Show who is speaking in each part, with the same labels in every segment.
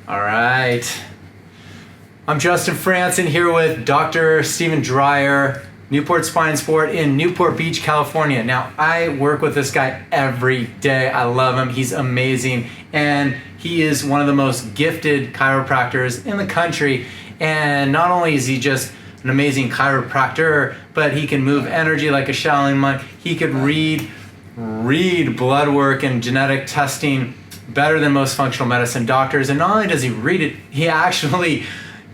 Speaker 1: All right. I'm Justin Franson here with Dr. Stephen Dreyer, Newport Spine Sport in Newport Beach, California. Now, I work with this guy every day. I love him. He's amazing. And he is one of the most gifted chiropractors in the country. And not only is he just an amazing chiropractor, but he can move energy like a Shaolin monk. He could read blood work and genetic testing better than most functional medicine doctors. And not only does he read it, he actually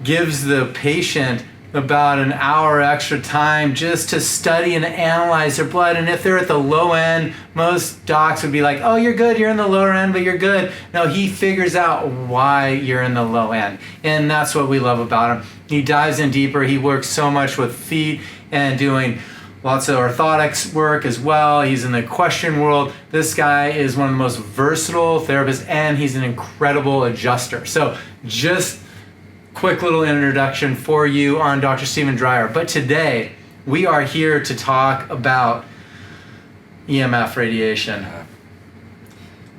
Speaker 1: gives the patient about an hour extra time just to study and analyze their blood. And if they're at the low end, most docs would be like, oh, you're good, you're in the lower end, but you're good. No, he figures out why you're in the low end. And that's what we love about him. He dives in deeper. He works so much with feet and doing lots of orthotics work as well. He's in the equestrian world. This guy is one of the most versatile therapists, and he's an incredible adjuster. So just quick little introduction for you on Dr. Stephen Dreyer. But today we are here to talk about EMF radiation.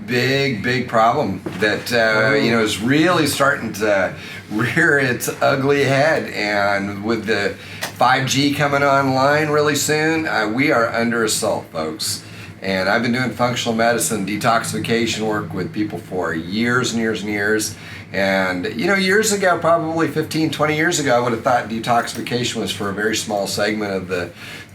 Speaker 2: Big problem that is really starting to rear its ugly head, and with the 5G coming online really soon, we are under assault, folks. And I've been doing functional medicine detoxification work with people for years and years and years. And years ago, probably 15, 20 years ago, I would have thought detoxification was for a very small segment of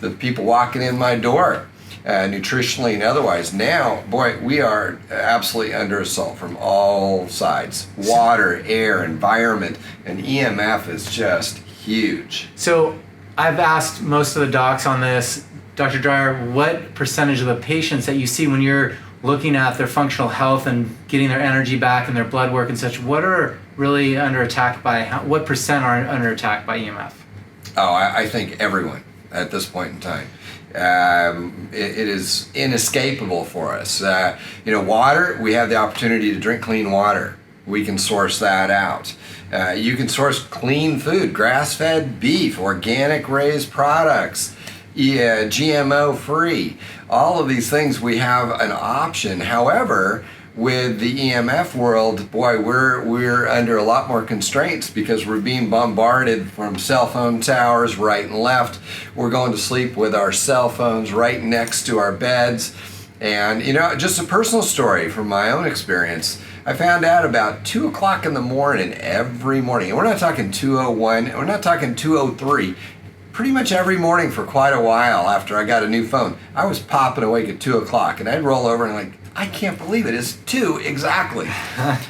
Speaker 2: the people walking in my door, nutritionally and otherwise. Now, boy, we are absolutely under assault from all sides. Water, air, environment, and EMF is just huge.
Speaker 1: So I've asked most of the docs on this, Dr. Dreyer, what percentage of the patients that you see when you're looking at their functional health and getting their energy back and their blood work and such, what are really under attack by, what percent are under attack by EMF?
Speaker 2: Oh, I think everyone at this point in time. It is inescapable for us. Water, we have the opportunity to drink clean water. We can source that out. You can source clean food, grass-fed beef, organic raised products, GMO free. All of these things, we have an option. However, with the EMF world, boy, we're under a lot more constraints because we're being bombarded from cell phone towers right and left. We're going to sleep with our cell phones right next to our beds. And just a personal story from my own experience, I found out about 2 o'clock in the morning every morning. And we're not talking 2:01, we're not talking 2:03. Pretty much every morning for quite a while after I got a new phone, I was popping awake at 2 o'clock, and I'd roll over and I can't believe it. It's 2 exactly.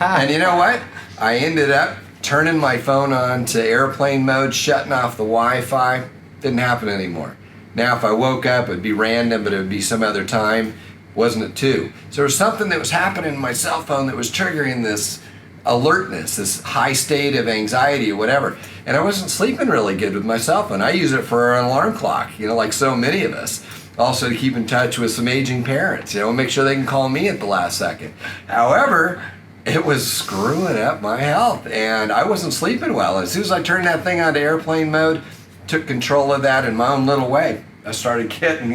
Speaker 2: And you know what? I ended up turning my phone on to airplane mode, shutting off the Wi-Fi. Didn't happen anymore. Now if I woke up, it'd be random, but it would be some other time. Wasn't at 2. So there was something that was happening in my cell phone that was triggering this alertness, this high state of anxiety or whatever. And I wasn't sleeping really good with my cell phone. I use it for an alarm clock, like so many of us. Also to keep in touch with some aging parents, make sure they can call me at the last second. However, it was screwing up my health, and I wasn't sleeping well. As soon as I turned that thing onto airplane mode, took control of that in my own little way, I started getting,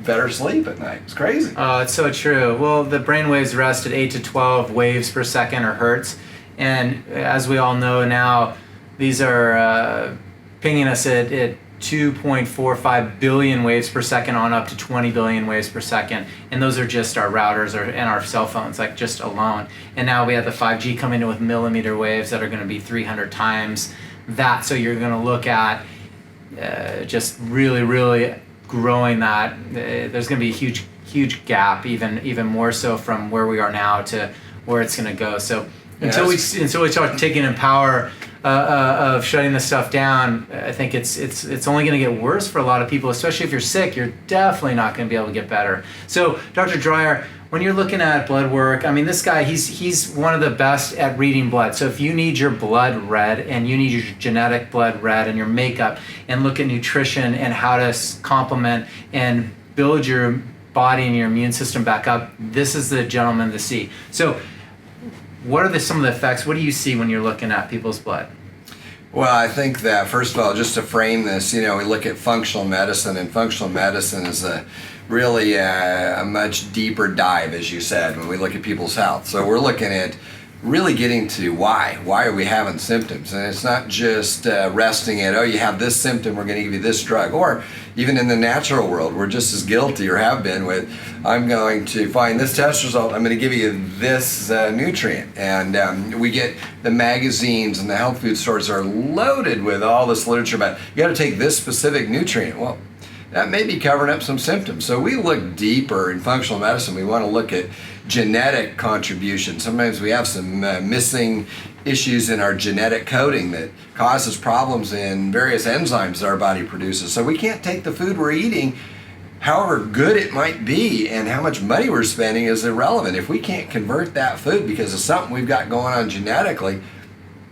Speaker 2: better sleep at night. It's crazy.
Speaker 1: Oh, it's so true. Well, the brain waves rest at 8 to 12 waves per second or hertz. And as we all know now, these are pinging us at 2.45 billion waves per second on up to 20 billion waves per second. And those are just our routers and our cell phones, like just alone. And now we have the 5G coming in with millimeter waves that are going to be 300 times that. So you're going to look at just really growing that. There's going to be a huge gap, even more so from where we are now to where it's going to go. So until we start taking in power of shutting this stuff down, I think it's only going to get worse for a lot of people, especially if you're sick. You're definitely not going to be able to get better. So Dr. Dreyer, when you're looking at blood work, I mean, this guy, he's one of the best at reading blood. So if you need your blood read and you need your genetic blood read and your makeup, and look at nutrition and how to complement and build your body and your immune system back up, this is the gentleman to see. So what are some of the effects? What do you see when you're looking at people's blood?
Speaker 2: Well, I think that, first of all, just to frame this, we look at functional medicine, and functional medicine is really a much deeper dive, as you said, when we look at people's health. So we're looking at really getting to why are we having symptoms. And it's not just resting at, oh, you have this symptom, we're going to give you this drug. Or even in the natural world, we're just as guilty, or have been, with, I'm going to find this test result, I'm going to give you this nutrient. And we get the magazines and the health food stores are loaded with all this literature about, you got to take this specific nutrient. Well, that may be covering up some symptoms. So we look deeper in functional medicine. We want to look at genetic contribution. Sometimes we have some missing issues in our genetic coding that causes problems in various enzymes that our body produces. So we can't take the food we're eating, however good it might be, and how much money we're spending is irrelevant. If we can't convert that food because of something we've got going on genetically,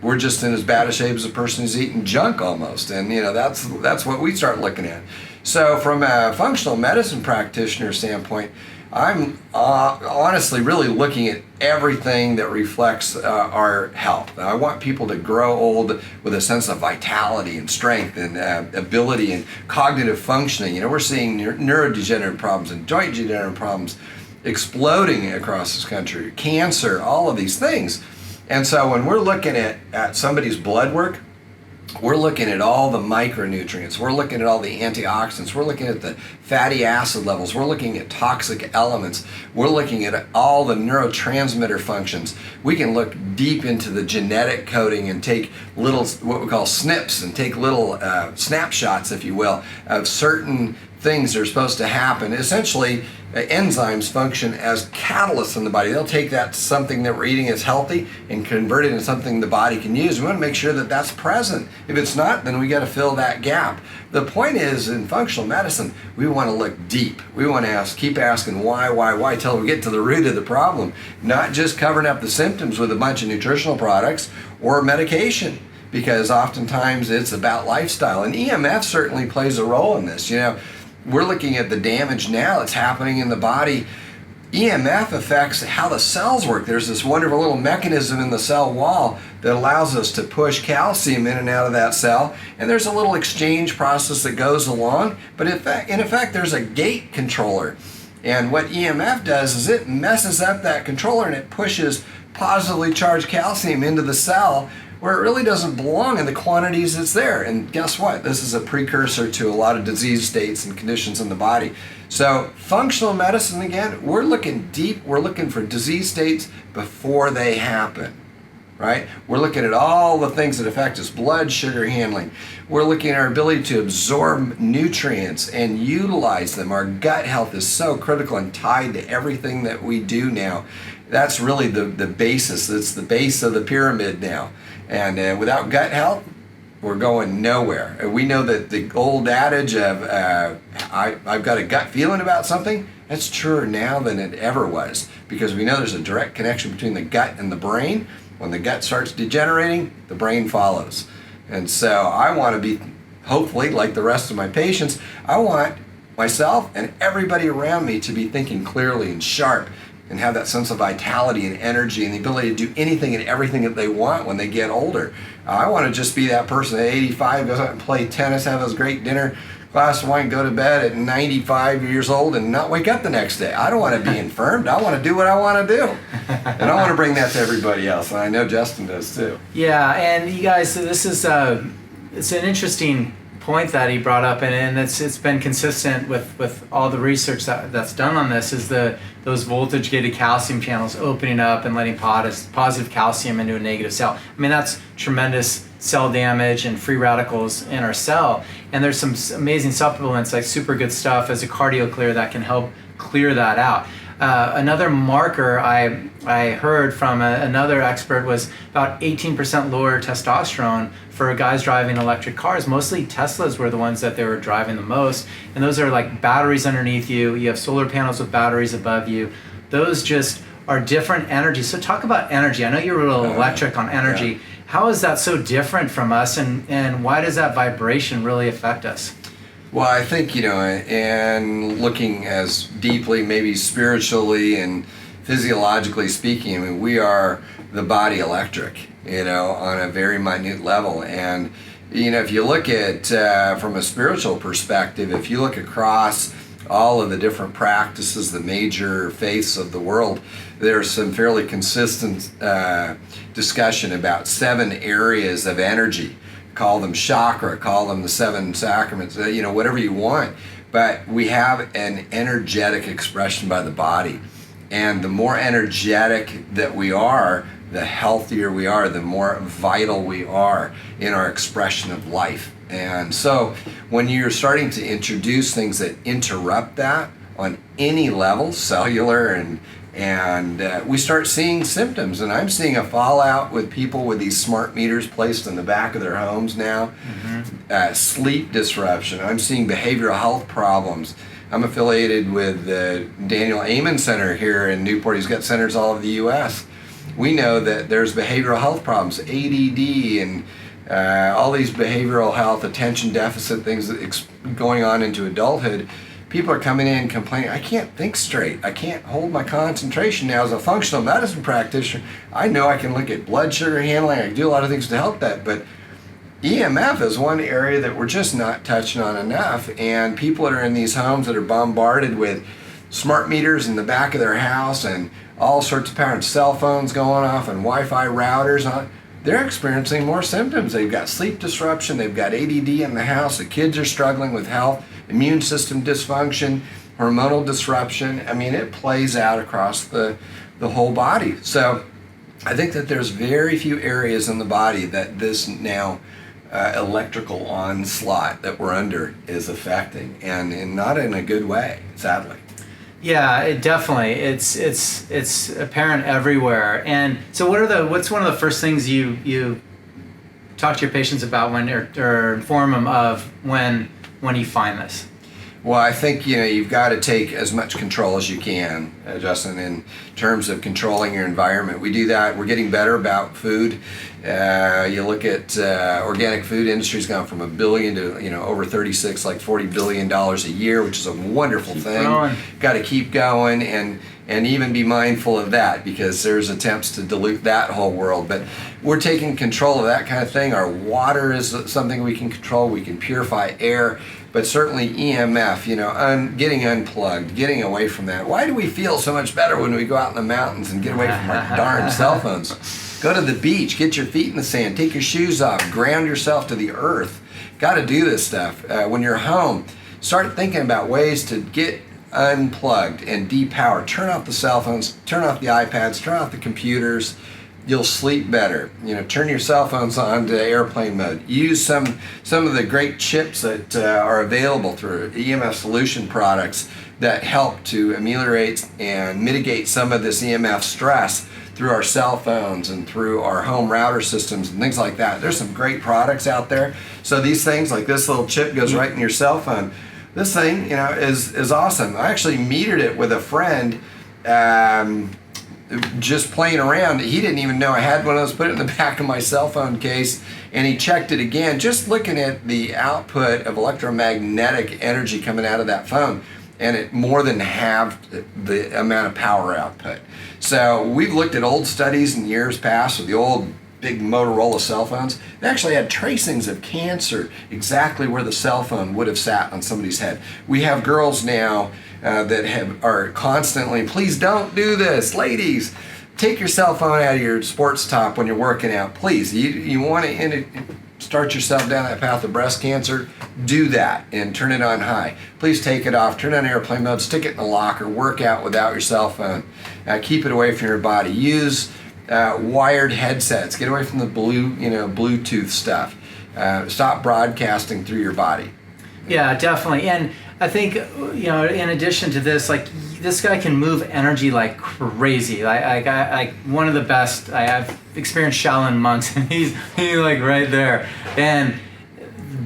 Speaker 2: we're just in as bad a shape as a person who's eating junk almost. And that's what we start looking at. So from a functional medicine practitioner standpoint, I'm honestly really looking at everything that reflects our health. I want people to grow old with a sense of vitality and strength and ability and cognitive functioning. We're seeing neurodegenerative problems and joint degenerative problems exploding across this country, cancer, all of these things. And so when we're looking at somebody's blood work, we're looking at all the micronutrients, we're looking at all the antioxidants, we're looking at the fatty acid levels, we're looking at toxic elements, we're looking at all the neurotransmitter functions. We can look deep into the genetic coding and take little, what we call SNPs, and take little snapshots, if you will, of certain things that are supposed to happen. Essentially, enzymes function as catalysts in the body. They'll take that something that we're eating is healthy and convert it into something the body can use. We want to make sure that that's present. If it's not, then we got to fill that gap. The point is, in functional medicine, we want to look deep. We want to keep asking why till we get to the root of the problem. Not just covering up the symptoms with a bunch of nutritional products or medication, because oftentimes it's about lifestyle. And EMF certainly plays a role in this. We're looking at the damage now that's happening in the body. EMF affects how the cells work. There's this wonderful little mechanism in the cell wall that allows us to push calcium in and out of that cell. And there's a little exchange process that goes along. But in effect, there's a gate controller. And what EMF does is it messes up that controller and it pushes positively charged calcium into the cell where it really doesn't belong in the quantities it's there. And guess what? This is a precursor to a lot of disease states and conditions in the body. So functional medicine, again, we're looking deep. We're looking for disease states before they happen, right? We're looking at all the things that affect us, blood sugar handling. We're looking at our ability to absorb nutrients and utilize them. Our gut health is so critical and tied to everything that we do now. That's really the basis. It's the base of the pyramid now. And without gut health, we're going nowhere. We know that the old adage of I've got a gut feeling about something, that's truer now than it ever was, because we know there's a direct connection between the gut and the brain. When the gut starts degenerating, the brain follows. And so I want to be, hopefully, like the rest of my patients, I want myself and everybody around me to be thinking clearly and sharp, and have that sense of vitality and energy and the ability to do anything and everything that they want when they get older. I want to just be that person at 85, goes out and play tennis, have a great dinner, glass of wine, go to bed at 95 years old and not wake up the next day. I don't want to be infirmed. I want to do what I want to do. And I want to bring that to everybody else. And I know Justin does too.
Speaker 1: Yeah, and you guys, this is it's an interesting point that he brought up, and it's been consistent with all the research that's done on this, is those voltage gated calcium channels opening up and letting positive calcium into a negative cell. I mean, that's tremendous cell damage and free radicals in our cell. And there's some amazing supplements like Super Good Stuff as a cardio clear that can help clear that out. Another marker I heard from another expert was about 18% lower testosterone for guys driving electric cars. Mostly Teslas were the ones that they were driving the most. And those are like batteries underneath you. You have solar panels with batteries above you. Those just are different energies. So talk about energy. I know you're real electric on energy. Yeah. How is that so different from us, and why does that vibration really affect us?
Speaker 2: Well, I think, and looking as deeply, maybe spiritually and physiologically speaking, I mean, we are the body electric, on a very minute level. And, if you look at, from a spiritual perspective, if you look across all of the different practices, the major faiths of the world, there's some fairly consistent discussion about 7 areas of energy. Call them chakra, call them the 7 sacraments, whatever you want. But we have an energetic expression by the body. And the more energetic that we are, the healthier we are, the more vital we are in our expression of life. And so when you're starting to introduce things that interrupt that on any level, cellular, and we start seeing symptoms. And I'm seeing a fallout with people with these smart meters placed in the back of their homes now. Sleep disruption. I'm seeing behavioral health problems. I'm affiliated with the Daniel Amen Center here in Newport. He's got centers all over the U.S. We know that there's behavioral health problems, ADD, and all these behavioral health, attention deficit things going on into adulthood. People are coming in complaining, I can't think straight. I can't hold my concentration now. As a functional medicine practitioner, I know I can look at blood sugar handling. I can do a lot of things to help that, but EMF is one area that we're just not touching on enough. And people that are in these homes that are bombarded with smart meters in the back of their house and all sorts of power and cell phones going off and Wi-Fi routers on, they're experiencing more symptoms. They've got sleep disruption, they've got ADD in the house, the kids are struggling with health, immune system dysfunction, hormonal disruption. I mean, it plays out across the whole body. So I think that there's very few areas in the body that this now electrical onslaught that we're under is affecting, and not in a good way, sadly.
Speaker 1: Yeah, it definitely. It's apparent everywhere. And so, what's one of the first things you talk to your patients about when or inform them of when you find this?
Speaker 2: Well, I think you've got to take as much control as you can, Justin, in terms of controlling your environment. We do that. We're getting better about food. You look at organic food industry's gone from $1 billion to over 36, like $40 billion a year, which is a wonderful thing. Got to keep going and even be mindful of that, because there's attempts to dilute that whole world. But we're taking control of that kind of thing. Our water is something we can control. We can purify air. But certainly EMF, getting unplugged, getting away from that. Why do we feel so much better when we go out in the mountains and get away from our darn cell phones? Go to the beach, get your feet in the sand, take your shoes off, ground yourself to the earth. Got to do this stuff. When you're home, start thinking about ways to get unplugged and depowered. Turn off the cell phones, turn off the iPads, turn off the computers. You'll sleep better. Turn your cell phones on to airplane mode. Use some of the great chips that are available through EMF solution products that help to ameliorate and mitigate some of this EMF stress through our cell phones and through our home router systems and things like that. There's some great products out there. So these things, like this little chip, goes right in your cell phone. This thing, is awesome. I actually metered it with a friend. Just playing around. He didn't even know I had one of those. Put it in the back of my cell phone case, and he checked it again, just looking at the output of electromagnetic energy coming out of that phone, and it more than halved the amount of power output. So we've looked at old studies in years past with the old big Motorola cell phones. They actually had tracings of cancer exactly where the cell phone would have sat on somebody's head. We have girls now that are constantly, please don't do this, ladies. Take your cell phone out of your sports top when you're working out, please. You want to start yourself down that path of breast cancer, do that and turn it on high. Please take it off, turn on airplane mode, stick it in the locker, work out without your cell phone. Keep it away from your body. Use wired headsets. Get away from the Bluetooth stuff. Stop broadcasting through your body.
Speaker 1: Yeah, definitely. And I think, in addition to this, like, this guy can move energy like crazy. Like one of the best. I've experienced Shaolin monks, and he's like right there. And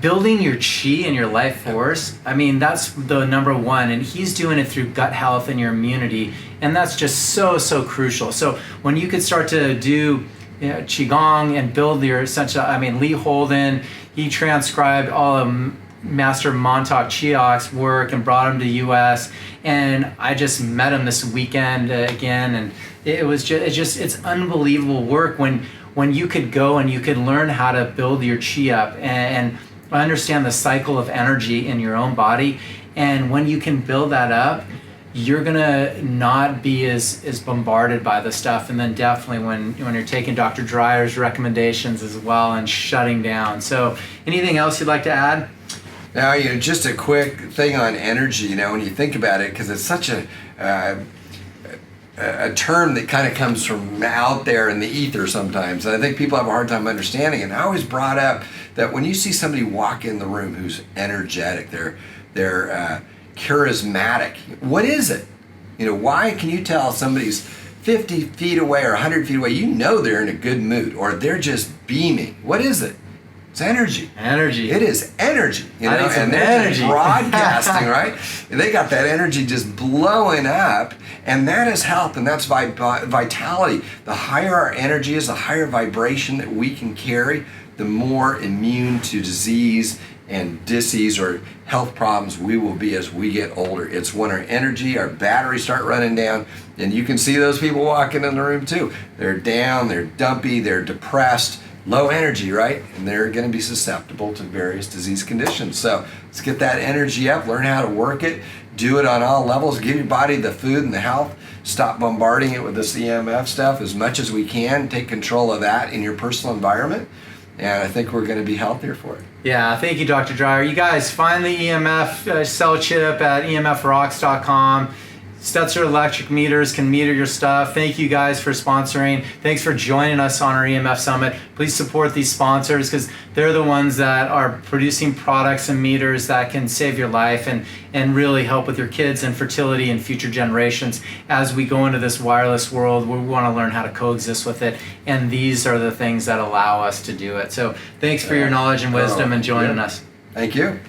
Speaker 1: building your chi and your life force, I mean, that's the number one. And he's doing it through gut health and your immunity. And that's just so crucial. So when you could start to do Qigong and build your essential, Lee Holden, he transcribed all of Master Montauk Chiok's work and brought him to U.S. And I just met him this weekend again, and it's unbelievable work when you could go and you could learn how to build your chi up and understand the cycle of energy in your own body. And when you can build that up, you're gonna not be as bombarded by the stuff. And then definitely when you're taking Dr. Dreyer's recommendations as well and shutting down. So anything else you'd like to add?
Speaker 2: Now, just a quick thing on energy, when you think about it, because it's such a term that kind of comes from out there in the ether sometimes. And I think people have a hard time understanding it. And I always brought up that when you see somebody walk in the room who's energetic, they're charismatic. What is it? Why can you tell somebody's 50 feet away or 100 feet away, they're in a good mood or they're just beaming? What is it? It's energy.
Speaker 1: Energy.
Speaker 2: It is energy. And they're
Speaker 1: energy.
Speaker 2: Broadcasting, right? They got that energy just blowing up, and that is health, and that's vitality. The higher our energy is, the higher vibration that we can carry, the more immune to disease and disease or health problems we will be as we get older. It's when our energy, our batteries start running down, and you can see those people walking in the room too. They're down, they're dumpy, they're depressed, low energy, right? And they're going to be susceptible to various disease conditions. So let's get that energy up, learn how to work it, do it on all levels, give your body the food and the health, stop bombarding it with this EMF stuff as much as we can, take control of that in your personal environment. And I think we're going to be healthier for it.
Speaker 1: Yeah, thank you, Dr. Dreyer. You guys find the EMF cell chip at emfrocks.com. Stetzer Electric Meters can meter your stuff. Thank you guys for sponsoring. Thanks for joining us on our EMF Summit. Please support these sponsors because they're the ones that are producing products and meters that can save your life and really help with your kids and fertility and future generations. As we go into this wireless world, we want to learn how to coexist with it, and these are the things that allow us to do it. So thanks for your knowledge and wisdom and joining us.
Speaker 2: Thank you.